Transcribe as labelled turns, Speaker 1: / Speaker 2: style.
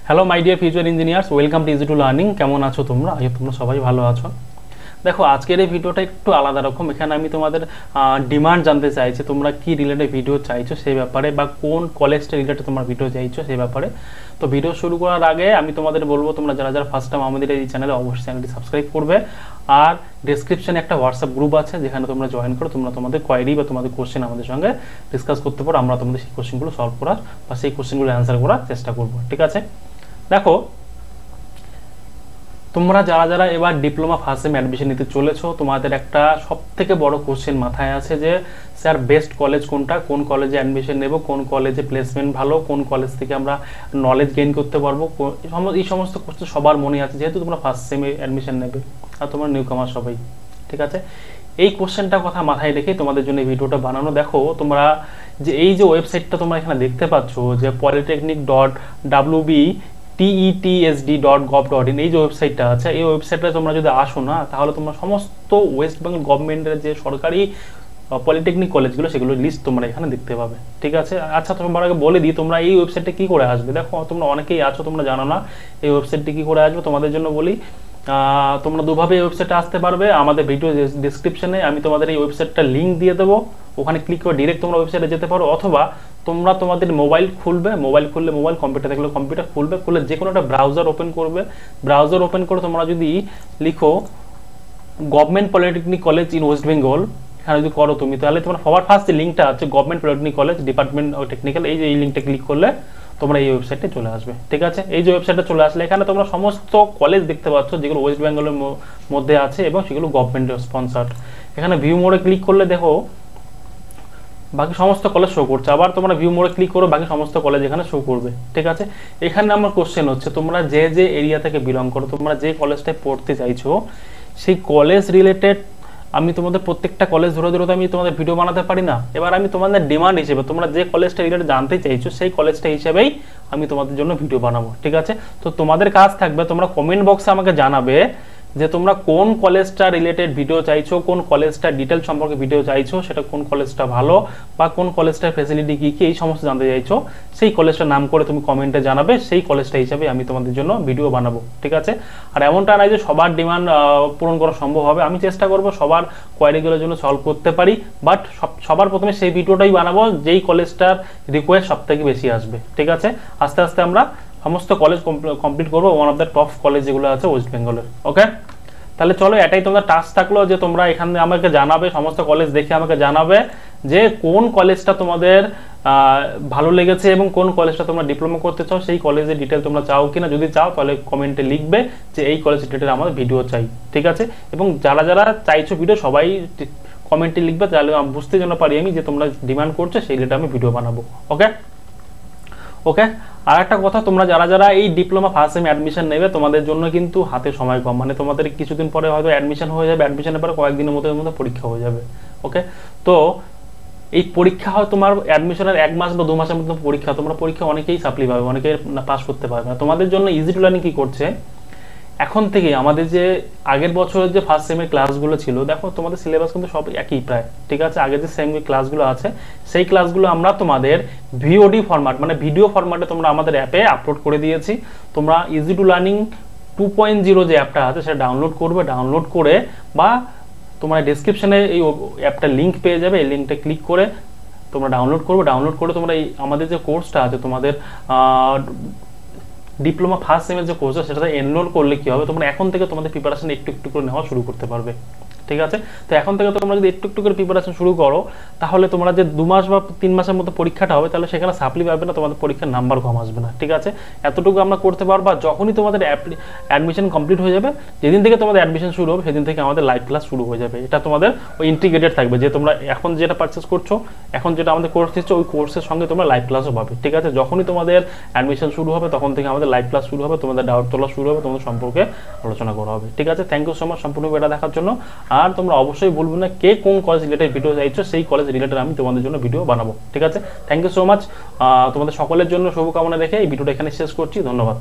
Speaker 1: Hello my dear future engineers, welcome to easy to learning. কেমন আছো তোমরা? তোমরা সবাই ভালো আছো। দেখো, আজকের এই ভিডিওটা একটু আলাদা রকম। এখানে আমি তোমাদের ডিমান্ড জানতে চাইছি, তোমরা কি রিলেটেড ভিডিও চাইছো সেই ব্যাপারে, বা কোন কলেজটা রিলেটেড তোমরা ভিডিও চাইছো সেই ব্যাপারে। তো ভিডিও শুরু করার আগে আমি তোমাদের বলবো, তোমরা যারা যারা ফার্স্ট টাইম আমাদের এই চ্যানেলে, অবশ্যই চ্যানেলটি সাবস্ক্রাইব করবে। আর ডেসক্রিপশনে একটা হোয়াটসঅ্যাপ গ্রুপ আছে, যেখানে তোমরা জয়েন করো, তোমরা তোমাদের কোয়েরি বা তোমাদের কোশ্চেন আমাদের সঙ্গে ডিসকাস করতে পারো। আমরা তোমাদের সেই কোশ্চেনগুলো সলভ করার বা সেই কোশ্চেনগুলো অ্যান্সার করার চেষ্টা করবো, ঠিক আছে? দেখো, তোমরা যারা যারা এবার ডিপ্লোমা ফার্স্ট সেম অ্যাডমিশন নিতে চলেছো, তোমাদের একটা সবথেকে বড় কোশ্চেন মাথায় আছে যে স্যার বেস্ট কলেজ কোনটা, কোন কলেজে অ্যাডমিশন নেব, কোন কলেজে প্লেসমেন্ট ভালো, কোন কলেজ থেকে আমরা নলেজ গেইন করতে পারবো। এই সমস্ত কোশ্চেন সবার মনে আছে, যেহেতু তোমরা ফার্স্ট সেমে অ্যাডমিশন নেবে আর তোমরা নিউ কামার সবাই, ঠিক আছে? এই কোশ্চেনটার কথা মাথায় রেখে তোমাদের জন্য এই ভিডিওটা বানানো। দেখো, তোমরা যে এই যে ওয়েবসাইটটা তোমরা এখানে দেখতে পাচ্ছ, যে polytechnic.wbtetsd.gov.in, এই যে ওয়েবসাইটটা আছে, এই ওয়েবসাইটে তোমরা যদি আসো না, তাহলে তোমরা সমস্ত ওয়েস্ট বেঙ্গল গভর্নমেন্টের যে সরকারি পলিটেকনিক কলেজগুলো, সেগুলোর লিস্ট তোমরা এখানে দেখতে পাবে, ঠিক আছে? আচ্ছা, তোমরা আগে বলে দিই, তোমরা এই ওয়েবসাইটে কি করে আসবে। দেখো, তোমরা অনেকেই আছো, তোমরা জানো না এই ওয়েবসাইটটি কি করে আসবে। তোমাদের জন্য বলি, তোমরা দুভাবে এই ওয়েবসাইটে আসতে পারবে। আমাদের ভিডিও ডিসক্রিপশনে আমি তোমাদের এই ওয়েবসাইটটা লিঙ্ক দিয়ে দেবো, ওখানে ক্লিক করে ডিরেক্ট তোমরা ওয়েবসাইটে যেতে পারো। অথবা তোমরা তোমাদের মোবাইল খুলবে, মোবাইল খুললে মোবাইল, কম্পিউটার থাকলে কম্পিউটার খুলবে, খুলে যে কোনো একটা ব্রাউজার ওপেন করবে। ব্রাউজার ওপেন করে তোমরা যদি লিখো government polytechnic college in West Bengal, এখানে যদি করো তুমি, তাহলে তোমার সবার ফার্স্ট যে লিঙ্কটা আছে government polytechnic college department of technical, এই যে এই লিঙ্কটা ক্লিক করলে তোমরা এই ওয়েবসাইটে চলে আসবে, ঠিক আছে? এই যে ওয়েবসাইটে চলে আসলে এখানে তোমরা সমস্ত কলেজ দেখতে পাচ্ছ, যেগুলো ওয়েস্ট বেঙ্গলের মধ্যে আছে এবং সেগুলো গভর্নমেন্ট স্পন্সার্ড। এখানে ভিউ মোডে ক্লিক করলে দেখো বাকি সমস্ত কলেজ শো করছে। আবার তোমরা ভিউ মোডে ক্লিক করো, বাকি সমস্ত কলেজ এখানে শো করবে, ঠিক আছে? এখানে আমার কোশ্চেন হচ্ছে, তোমরা যে যে এরিয়া থেকে বিলং করো, তোমরা যে কলেজটায় পড়তে চাইছো, সেই কলেজ রিলেটেড আমি তোমাদের প্রত্যেকটা কলেজ ধরে ধরে তো আমি তোমাদের ভিডিও বানাতে পারি না। এবার আমি তোমাদের ডিমান্ড হিসেবে, তোমরা যে কলেজটা রিলেটেড জানতে চাইছো, সেই কলেজটা হিসেবেই আমি তোমাদের জন্য ভিডিও বানাবো, ঠিক আছে? তো তোমাদের কাজ থাকবে, তোমরা কমেন্ট বক্সে আমাকে জানাবে যে তোমরা কোন কলেজটা রিলেটেড ভিডিও চাইছো, কোন কলেজটা ডিটেল সম্পর্কে ভিডিও চাইছো, সেটা কোন কলেজটা ভালো বা কোন কলেজটার ফ্যাসিলিটি কী কী, এই সমস্ত জানতে চাইছো। সেই কলেজটার নাম করে তুমি কমেন্টে জানাবে, সেই কলেজটা হিসাবে আমি তোমাদের জন্য ভিডিও বানাবো, ঠিক আছে? আর এমনটা নয় যে সবার ডিমান্ড পূরণ করা সম্ভব হবে। আমি চেষ্টা করবো সবার কোয়ারিগুলোর জন্য সলভ করতে পারি, বাট সবার প্রথমে সেই ভিডিওটাই বানাবো যেই কলেজটার রিকোয়েস্ট সব থেকে বেশি আসবে, ঠিক আছে? আস্তে আস্তে আমরা সমস্ত কলেজ কমপ্লিট করবো, one of the top college যেগুলো আছে ওয়েস্ট বেঙ্গলের, ওকে? তাহলে চলো, এটাই তোমাদের টাস্ক থাকলো, যে তোমরা এখানে আমাকে জানাবে, সমস্ত কলেজ দেখে আমাকে জানাবে যে কোন কলেজটা তোমাদের ভালো লেগেছে এবং কোন কলেজটা তোমরা ডিপ্লোমা করতে চাও, সেই কলেজের ডিটেল তোমরা চাও কিনা। যদি চাও তাহলে কমেন্টে লিখবে যে এই কলেজ রিলেটেড আমাদের ভিডিও চাই, ঠিক আছে? এবং যারা যারা চাইছো ভিডিও, সবাই কমেন্টে লিখবে, তাহলে বুঝতে জন্য পারি আমি যে তোমরা ডিমান্ড করছো, সেই রিলেটেড আমি ভিডিও বানাবো, ওকে? ওকে, আর একটা কথা, তোমরা যারা যারা এই ডিপ্লোমা ফার্স্ট সেম অ্যাডমিশন নেবে, তোমাদের জন্য কিন্তু হাতে সময় কম, মানে তোমাদের কিছুদিন পরে হয়তো অ্যাডমিশন হয়ে যাবে, অ্যাডমিশনের পরে কয়েকদিনের মধ্যে পরীক্ষা হয়ে যাবে, ওকে? তো এই পরীক্ষা হয় তোমার অ্যাডমিশনের 1 মাস বা 2 মাসের মধ্যে পরীক্ষা, তোমরা পরীক্ষা অনেকেই সাপ্লি পাবে, অনেকে পাস করতে পারবে না। তোমাদের জন্য ইজি টু লার্নিং কি করছে, এখন থেকে আমাদের যে আগের বছরের যে ফার্স্ট সেমের ক্লাসগুলো ছিল, দেখো তোমাদের সিলেবাস কিন্তু সব একই প্রায়, ঠিক আছে? আগের যে সেম ক্লাসগুলো আছে, সেই ক্লাসগুলো আমরা তোমাদের ভিওডি ফরম্যাট, মানে ভিডিও ফরম্যাটে তোমরা আমাদের অ্যাপে আপলোড করে দিয়েছি। তোমরা ইজি টু লার্নিং 2.0 যে অ্যাপটা আছে, সেটা ডাউনলোড করবে, ডাউনলোড করে বা তোমরা ডেসক্রিপশনে এই অ্যাপটার লিঙ্ক পেয়ে যাবে, এই লিঙ্কটা ক্লিক করে তোমরা ডাউনলোড করবে। ডাউনলোড করে তোমরা এই আমাদের যে কোর্সটা আছে, তোমাদের ডিপ্লোমা ফার্স্ট সেমের যে কোর্স আছে, সেটাতে এনরোল করলে কি হবে, তোমরা এখন থেকে তোমাদের প্রিপারেশন একটু একটু করে নেওয়া শুরু করতে পারবে, ঠিক আছে? তো এখন থেকে তোমরা যদি একটু একটু করে প্রিপারেশন শুরু করো, তাহলে তোমরা যে 2 মাস বা 3 মাসের মধ্যে পরীক্ষাটা হবে, তাহলে সেখানে সাপ্লি পাবে না, তোমাদের পরীক্ষার নাম্বার কম আসবে না, ঠিক আছে? এতটুকু আমরা করতে পারবো। আর যখনই তোমাদের অ্যাডমিশন কমপ্লিট হয়ে যাবে, যেদিন থেকে তোমাদের অ্যাডমিশন শুরু হবে, সেদিন থেকে আমাদের লাইভ ক্লাস শুরু হয়ে যাবে। এটা তোমাদের ওই ইন্টিগ্রেটেড থাকবে, যে তোমরা এখন যেটা পারচেস করছো, এখন যেটা আমাদের কোর্স দিচ্ছে, ওই কোর্সের সঙ্গে তোমরা লাইভ ক্লাসও পাবে, ঠিক আছে? যখনই তোমাদের অ্যাডমিশন শুরু হবে, তখন থেকে আমাদের লাইভ ক্লাস শুরু হবে, তোমাদের ডাউট তোলা শুরু হবে, তোমাদের সম্পর্কে আলোচনা করা হবে, ঠিক আছে? থ্যাংক ইউ সো মাচ সম্পূর্ণ ভিডিওটা দেখার জন্য। আর তোমরা অবশ্যই বলবো না কে কোন কলেজ রিলেটেড ভিডিও চাইছো, সেই কলেজ রিলেটেড আমি তোমাদের জন্য ভিডিও বানাবো, ঠিক আছে? Thank you so much. তোমাদের সকলের জন্য শুভকামনা রেখে এই ভিডিওটা এখানে শেষ করছি। ধন্যবাদ।